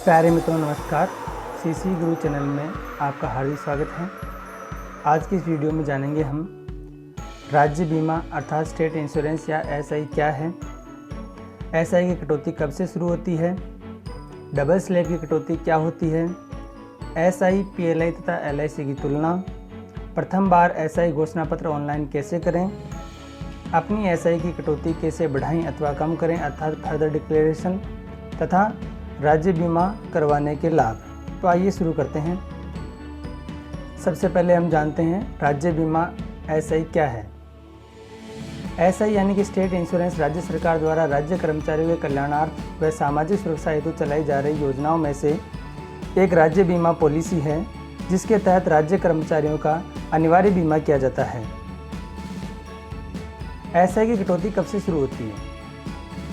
प्यारे मित्रों नमस्कार। सीसी गुरु चैनल में आपका हार्दिक स्वागत है। आज की इस वीडियो में जानेंगे हम राज्य बीमा अर्थात स्टेट इंश्योरेंस या एसआई क्या है, एसआई की कटौती कब से शुरू होती है, डबल स्लैब की कटौती क्या होती है, एसआई, पीएलआई तथा एलआईसी की तुलना, प्रथम बार एसआई घोषणा पत्र ऑनलाइन कैसे करें, अपनी एसआई की कटौती कैसे बढ़ाएं अथवा कम करें अर्थात फर्दर डिक्लेरेशन, तथा राज्य बीमा करवाने के लाभ। तो आइए शुरू करते हैं। सबसे पहले हम जानते हैं राज्य बीमा एसआई क्या है। एसआई यानी कि स्टेट इंश्योरेंस राज्य सरकार द्वारा राज्य कर्मचारियों के कल्याणार्थ व सामाजिक सुरक्षा हेतु चलाई जा रही योजनाओं में से एक राज्य बीमा पॉलिसी है, जिसके तहत राज्य कर्मचारियों का अनिवार्य बीमा किया जाता है। एसआई की कटौती कब से शुरू होती है?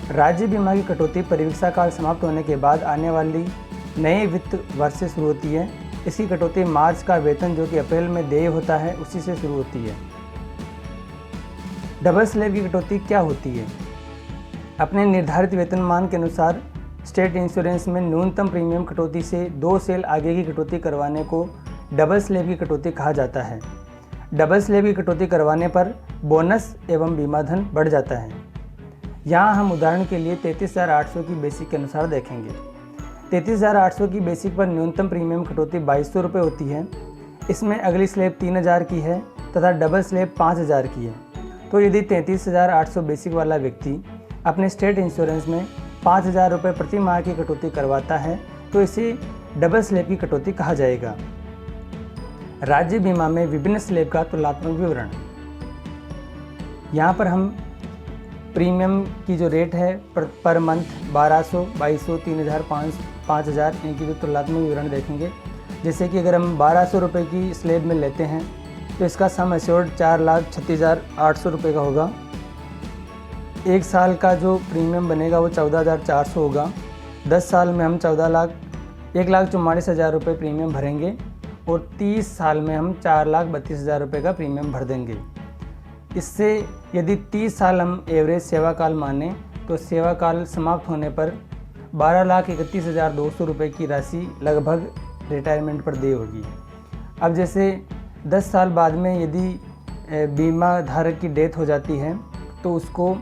राज्य बीमा की कटौती परिवीक्षा काल समाप्त होने के बाद आने वाली नए वित्त वर्ष से शुरू होती है। इसकी कटौती मार्च का वेतन जो कि अप्रैल में देय होता है उसी से शुरू होती है। डबल स्लैब की कटौती क्या होती है? अपने निर्धारित वेतनमान के अनुसार स्टेट इंश्योरेंस में न्यूनतम प्रीमियम कटौती से 2 सेल आगे की कटौती करवाने को डबल स्लैब की कटौती कहा जाता है। डबल स्लैब की कटौती करवाने पर बोनस एवं बीमा धन बढ़ जाता है। यहाँ हम उदाहरण के लिए 33,800 की बेसिक के अनुसार देखेंगे। 33,800 की बेसिक पर न्यूनतम प्रीमियम कटौती 2,200 रुपये होती है। इसमें अगली स्लैब 3,000 की है तथा डबल स्लैब 5,000 की है। तो यदि 33,800 बेसिक वाला व्यक्ति अपने स्टेट इंश्योरेंस में 5,000 रुपये प्रति माह की कटौती करवाता है तो इसे डबल स्लैब की कटौती कहा जाएगा। राज्य बीमा में विभिन्न स्लैब का तुलनात्मक विवरण। यहाँ पर हम प्रीमियम की जो रेट है पर मंथ 1,200, 2,200, 3,000, 5,000 इनकी जो तुलनात्मक विवरण देखेंगे। जैसे कि अगर हम 1,200 रुपये की स्लैब में लेते हैं तो इसका सम एश्योर्ड 4,36,800 रुपये का होगा। एक साल का जो प्रीमियम बनेगा वो 14,400 होगा। 10 साल में हम 1,44,000 रुपये प्रीमियम भरेंगे और 30 साल में हम 4,32,000 रुपये का प्रीमियम भर देंगे। इससे यदि 30 साल हम एवरेज सेवा काल माने तो सेवा काल समाप्त होने पर 12,31,200 रुपये की राशि लगभग रिटायरमेंट पर देय होगी। अब जैसे 10 साल बाद में यदि बीमा धारक की डेथ हो जाती है तो उसको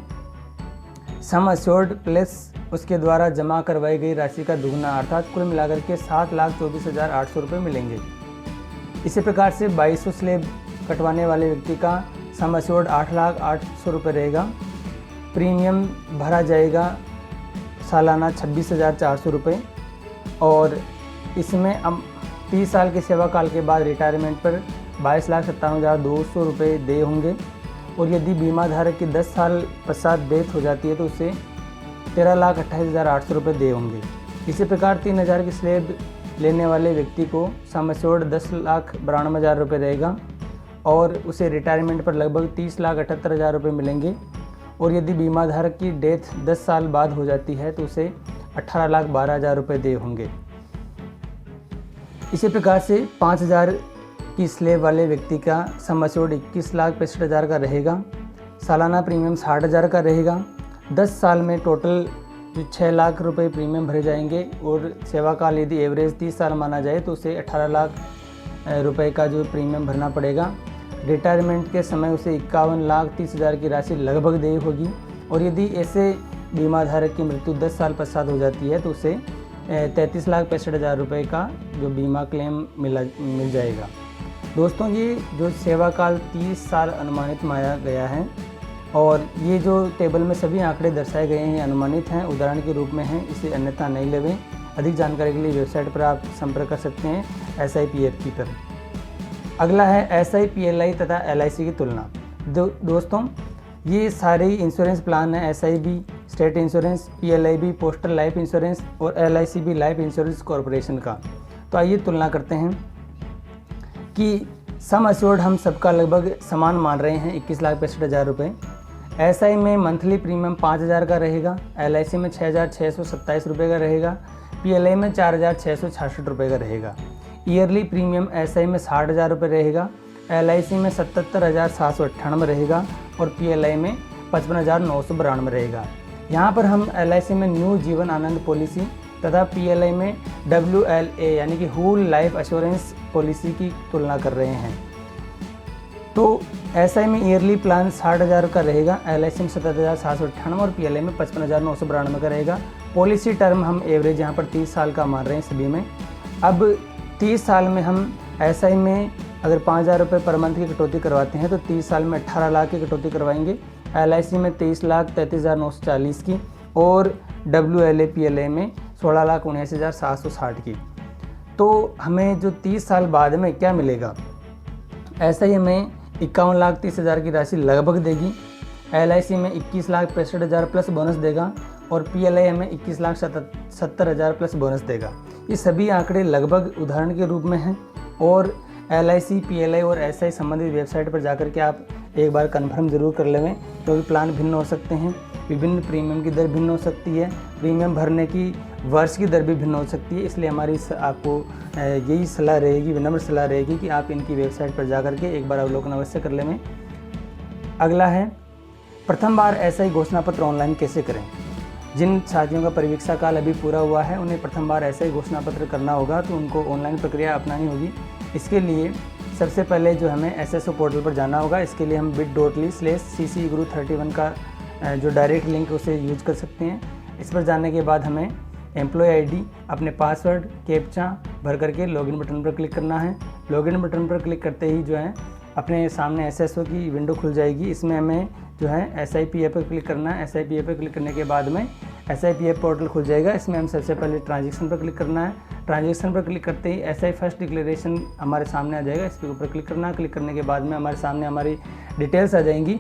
सम एश्योर्ड प्लस उसके द्वारा जमा करवाई गई राशि का दुगना अर्थात कुल मिलाकर के 7,24,800 रुपये मिलेंगे। इसी प्रकार से 2,200 स्लैब कटवाने वाले व्यक्ति का सम एश्योर्ड 8,08,000 रुपये रहेगा। प्रीमियम भरा जाएगा सालाना 26,400 रुपये और इसमें अब 30 साल के सेवा काल के बाद रिटायरमेंट पर 22,57,200 रुपये देय होंगे। और यदि बीमा धारक की 10 साल पश्चात डेथ हो जाती है तो उसे 13,28,800 रुपये देय होंगे। इसी प्रकार 3,000 की स्लैब लेने वाले व्यक्ति को सम एश्योर्ड 10,92,000 रुपये रहेगा और उसे रिटायरमेंट पर लगभग 30,78,000 रुपये मिलेंगे। और यदि बीमा धारक की डेथ 10 साल बाद हो जाती है तो उसे 18,12,000 रुपये देय होंगे। इसी प्रकार से 5,000 की स्लैब वाले व्यक्ति का सम एश्योर्ड 21,65,000 का रहेगा। सालाना प्रीमियम 60,000 का रहेगा। 10 साल में टोटल जो 6 लाख रुपये प्रीमियम भरे जाएंगे और सेवा काल यदि एवरेज 30 साल माना जाए तो उसे 18 लाख रुपये का जो प्रीमियम भरना पड़ेगा। रिटायरमेंट के समय उसे 51,30,000 की राशि लगभग देय होगी। और यदि ऐसे बीमा धारक की मृत्यु 10 साल पश्चात हो जाती है तो उसे 33,65,000 रुपये का जो बीमा क्लेम मिल जाएगा। दोस्तों, ये जो सेवा काल 30 साल अनुमानित माना गया है और ये जो टेबल में सभी आंकड़े दर्शाए गए हैं अनुमानित हैं, उदाहरण के रूप में हैं, इसे अन्यथा नहीं लेवें। अधिक जानकारी के लिए वेबसाइट पर आप संपर्क कर सकते हैं SIPF पर। अगला है SI, PLI तथा LIC की तुलना। दोस्तों, ये सारे इंश्योरेंस प्लान हैं। SI भी स्टेट इंश्योरेंस, PLI भी पोस्टल लाइफ इंश्योरेंस और LIC भी लाइफ इंश्योरेंस कॉरपोरेशन का। तो आइए तुलना करते हैं कि सम एश्योर्ड हम सबका लगभग समान मान रहे हैं 21,65,000 रुपये। SI में मंथली प्रीमियम 5,000 का रहेगा, LIC में 6,627 रुपये का रहेगा, PLI में 4,666 रुपये का रहेगा। ईयरली प्रीमियम SI में 60,000 रुपये रहेगा, LIC में 77,798 रहेगा और PLI में 55,992 रहेगा। यहाँ पर हम LIC में न्यू जीवन आनंद पॉलिसी तथा PLI में WLA यानी कि होल लाइफ एश्योरेंस पॉलिसी की तुलना कर रहे हैं। तो SI में ईयरली प्लान 60,000 का रहेगा, LIC में 70,798 और PLI में 55,992 का रहेगा। पॉलिसी टर्म हम एवरेज यहाँ पर 30 साल का मान रहे हैं सभी में। अब 30 साल में हम SI में अगर 5,000 रुपये पर मंथ की कटौती करवाते हैं तो 30 साल में 18 लाख की कटौती करवाएंगे, LIC में 23,33,940 की और WLA PLA में 16,79,760 की। तो हमें जो 30 साल बाद में क्या मिलेगा, SI हमें 51,30,000 की राशि लगभग देगी, LIC में 21,65,000 प्लस बोनस देगा और PLI हमें 21,70,000 प्लस बोनस देगा। ये सभी आंकड़े लगभग उदाहरण के रूप में हैं और LIC, PLI और SI संबंधित वेबसाइट पर जाकर के आप एक बार कंफर्म ज़रूर कर लें, क्योंकि प्लान भिन्न हो सकते हैं, विभिन्न प्रीमियम की दर भिन्न हो सकती है, प्रीमियम भरने की वर्ष की दर भी भिन्न हो सकती है। इसलिए हमारी आपको यही सलाह रहेगी, विनम्र सलाह रहेगी कि आप इनकी वेबसाइट पर जाकर के एक बार अवलोकन अवश्य कर लें। अगला है प्रथम बार SI घोषणा पत्र ऑनलाइन कैसे करें। जिन साथियों का परिवीक्षा काल अभी पूरा हुआ है उन्हें प्रथम बार SI घोषणा पत्र करना होगा, तो उनको ऑनलाइन प्रक्रिया अपनानी होगी। इसके लिए सबसे पहले जो हमें SSO पोर्टल पर जाना होगा। इसके लिए हम bit.ly/ccguru31 का जो डायरेक्ट लिंक उसे यूज कर सकते हैं। इस पर जाने के बाद हमें एम्प्लॉय ID, अपने पासवर्ड, कैप्चा भर करके लॉगिन बटन पर क्लिक करना है। लॉगिन बटन पर क्लिक करते ही जो है अपने सामने SSO की विंडो खुल जाएगी। इसमें हमें जो है SIPF पर क्लिक करना है। SIPF पर क्लिक करने के बाद में SIPF पोर्टल खुल जाएगा। इसमें हम सबसे पहले ट्रांजेक्शन पर क्लिक करना है। ट्रांजेक्शन पर क्लिक करते ही SI फर्स्ट डिक्लेरेशन हमारे सामने आ जाएगा। इसके ऊपर क्लिक करना है। क्लिक करने के बाद में हमारे सामने हमारी डिटेल्स आ जाएंगी।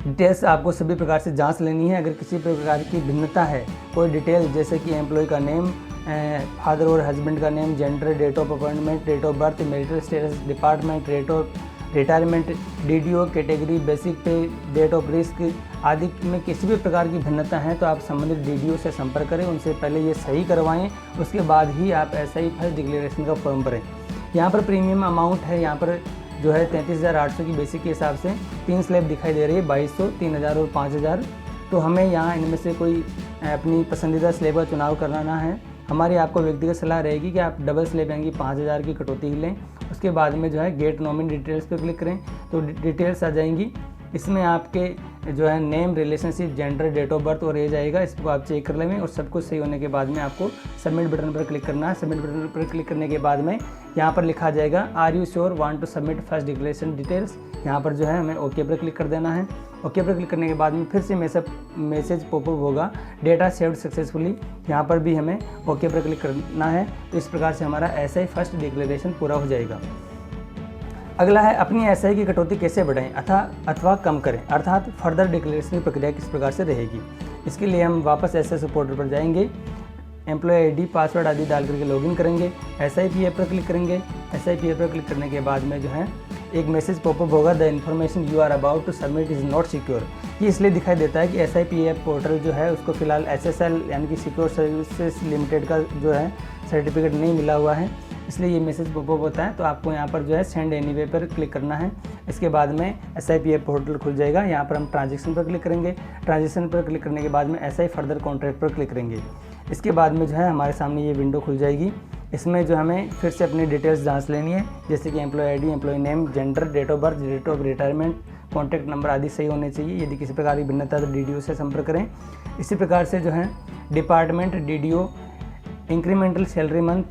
डिटेल्स आपको सभी प्रकार से जांच लेनी है। अगर किसी प्रकार की भिन्नता है, कोई डिटेल जैसे कि एम्प्लॉय का नेम, फादर और हस्बैंड का name, gender, date of appointment, date of birth, marital status, department, rate of retirement, DDO category, basic pay, date of risk आदि में किसी भी प्रकार की भिन्नता है तो आप संबंधित DDO से संपर्क करें। उनसे पहले ये सही करवाएं, उसके बाद ही आप SI फर्स्ट डिक्लेरेशन का फॉर्म भरें। यहाँ पर प्रीमियम अमाउंट है, यहाँ पर जो है 33,800 की बेसिक के हिसाब से 3 स्लैब दिखाई दे रही है, 2,200, 3,000 और 5,000। तो हमें यहाँ इनमें से कोई अपनी पसंदीदा स्लैब का चुनाव करना है। हमारी आपको व्यक्तिगत सलाह रहेगी कि आप डबल स्लैब यानी 5,000 की कटौती ही लें। उसके बाद में जो है गेट नॉमिनी डिटेल्स पर क्लिक करें तो डिटेल्स आ जाएंगी। इसमें आपके जो है name, relationship, gender, date of birth और एज आएगा। इसको आप चेक कर लें और सब कुछ सही होने के बाद में आपको सबमिट बटन पर क्लिक करना है। सबमिट बटन पर क्लिक करने के बाद में यहाँ पर लिखा जाएगा are you sure want to submit first declaration details. यहाँ पर जो है हमें ओके पर क्लिक कर देना है। ओके पर क्लिक करने के बाद में फिर से मैसेज पॉपअप होगा, डेटा सेव्ड सक्सेसफुली। यहाँ पर भी हमें ओके पर क्लिक करना है। तो इस प्रकार से हमारा SI फर्स्ट डिक्लेरेशन पूरा हो जाएगा। अगला है अपनी SI की कटौती कैसे बढ़ाएं अथवा कम करें, अर्थात फर्दर डिक्लेरेशन की प्रक्रिया किस प्रकार से रहेगी। इसके लिए हम वापस SSO पोर्टल पर जाएंगे, एम्प्लॉय ID, पासवर्ड आदि डाल करके लॉगिन करेंगे, SIPF पर क्लिक करेंगे। SIPF पर क्लिक करने के बाद में जो है एक मैसेज पॉपअप होगा, the information you are about to submit is not secure. ये इसलिए दिखाई देता है कि SIPF पोर्टल जो है उसको फिलहाल SSL यानी कि सिक्योर सर्विसेज लिमिटेड का जो है सर्टिफिकेट नहीं मिला हुआ है, इसलिए ये मैसेज पॉपअप होता है। तो आपको यहाँ पर जो है सेंड एनीवे पर क्लिक करना है। इसके बाद में SIPF पोर्टल खुल जाएगा। यहाँ पर हम ट्रांजेक्शन पर क्लिक करेंगे। ट्रांजेक्शन पर क्लिक करने के बाद में SI फर्दर कॉन्ट्रैक्ट पर क्लिक करेंगे। इसके बाद में जो है हमारे सामने ये विंडो खुल जाएगी। इसमें जो हमें फिर से अपनी डिटेल्स जांच लेनी है, जैसे कि employee ID, employee name, gender, date of birth, date of retirement, contact number आदि सही होने चाहिए। यदि किसी प्रकार की भिन्नता तो DDO से संपर्क करें। इसी प्रकार से जो है department, DDO, incremental salary month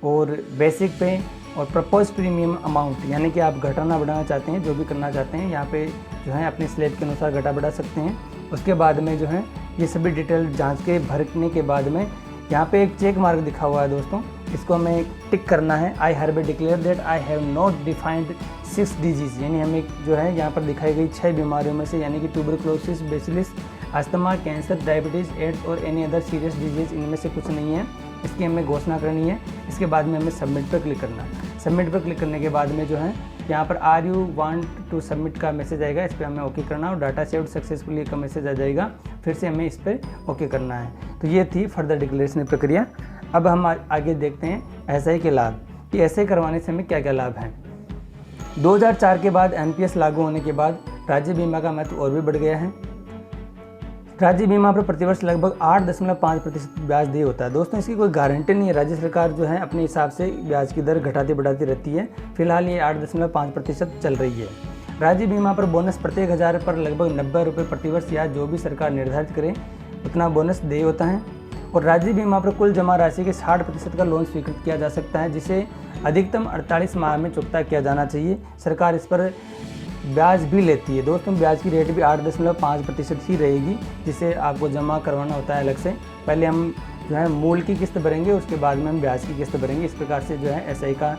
और बेसिक पे और प्रपोज प्रीमियम अमाउंट, यानी कि आप घटाना बढ़ाना चाहते हैं, जो भी करना चाहते हैं यहाँ पे जो है अपने स्लैब के अनुसार घटा बढ़ा सकते हैं। उसके बाद में जो है ये सभी डिटेल जांच के भरने के बाद में यहाँ पे एक चेक मार्क दिखा हुआ है दोस्तों, इसको हमें टिक करना है। I have declare that I have not defined 6 disease, यानी हमें जो है यहाँ पर दिखाई गई 6 बीमारियों में से, यानी कि tuberculosis, bacillus, asthma, cancer, diabetes, AIDS और एनी अदर सीरियस डिजीज़, इनमें से कुछ नहीं है। इसकी हमें घोषणा करनी है। इसके बाद में हमें सबमिट पर क्लिक करना है। सबमिट पर क्लिक करने के बाद में जो है यहाँ पर are you want to submit का मैसेज आएगा, इस पर हमें ओके करना और डाटा सेव्ड सक्सेसफुली का मैसेज आ जाएगा, फिर से हमें इस पर ओके करना है। तो ये थी फर्दर डिक्लेरेशन प्रक्रिया। अब हम आगे देखते हैं SI के लाभ कि SI करवाने से हमें क्या क्या लाभ हैं। 2004 के बाद NPS लागू होने के बाद राज्य बीमा का महत्व और भी बढ़ गया है। राज्य बीमा पर प्रतिवर्ष लगभग 8.5% ब्याज देय होता है। दोस्तों इसकी कोई गारंटी नहीं है, राज्य सरकार जो है अपने हिसाब से ब्याज की दर घटाती बढ़ाती रहती है। फिलहाल ये 8.5% चल रही है। राज्य बीमा पर बोनस प्रत्येक 1000 पर लगभग 90 रुपये प्रतिवर्ष या जो भी सरकार निर्धारित करे उतना बोनस देय होता है। और राज्य बीमा पर कुल जमा राशि के 60% का लोन स्वीकृत किया जा सकता है, जिसे अधिकतम 48 माह में चुकता किया जाना चाहिए। सरकार इस पर ब्याज भी लेती है। दोस्तों ब्याज की रेट भी 8.5% ही रहेगी, जिसे आपको जमा करवाना होता है अलग से। पहले हम जो है मूल की किस्त भरेंगे, उसके बाद में हम ब्याज की किस्त भरेंगे। इस प्रकार से जो है एसआई का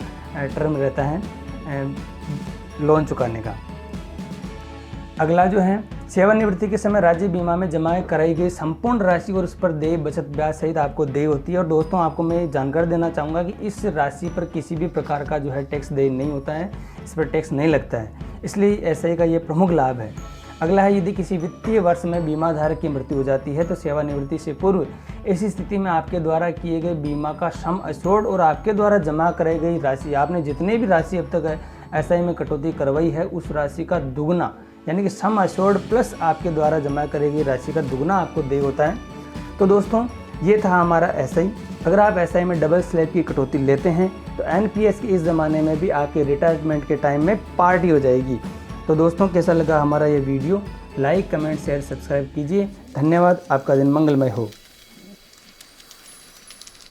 टर्म रहता है लोन चुकाने का। अगला जो है सेवानिवृत्ति के समय राज्य बीमा में जमा कराई गई संपूर्ण राशि और उस पर देय बचत ब्याज सहित आपको देय होती है। और दोस्तों आपको मैं जानकारी देना चाहूँगा कि इस राशि पर किसी भी प्रकार का जो है टैक्स देय नहीं होता है, इस पर टैक्स नहीं लगता है, इसलिए एसआई का ये प्रमुख लाभ है। अगला है यदि किसी वित्तीय वर्ष में बीमा धारक की मृत्यु हो जाती है तो सेवानिवृत्ति से पूर्व ऐसी स्थिति में आपके द्वारा किए गए बीमा का सम एश्योर्ड और आपके द्वारा जमा कराई गई राशि, आपने जितनी भी राशि अब तक एसआई में कटौती करवाई है उस राशि का दुगना, यानी कि सम एश्योर्ड प्लस आपके द्वारा जमा करी गई राशि का दुगना आपको देय होता है। तो दोस्तों ये था हमारा एसआई। अगर आप एसआई में डबल स्लैब की कटौती लेते हैं तो एनपीएस के इस ज़माने में भी आपके रिटायरमेंट के टाइम में पार्टी हो जाएगी। तो दोस्तों कैसा लगा हमारा ये video? Like, comment, share, subscribe कीजिए। धन्यवाद। आपका दिन मंगलमय हो।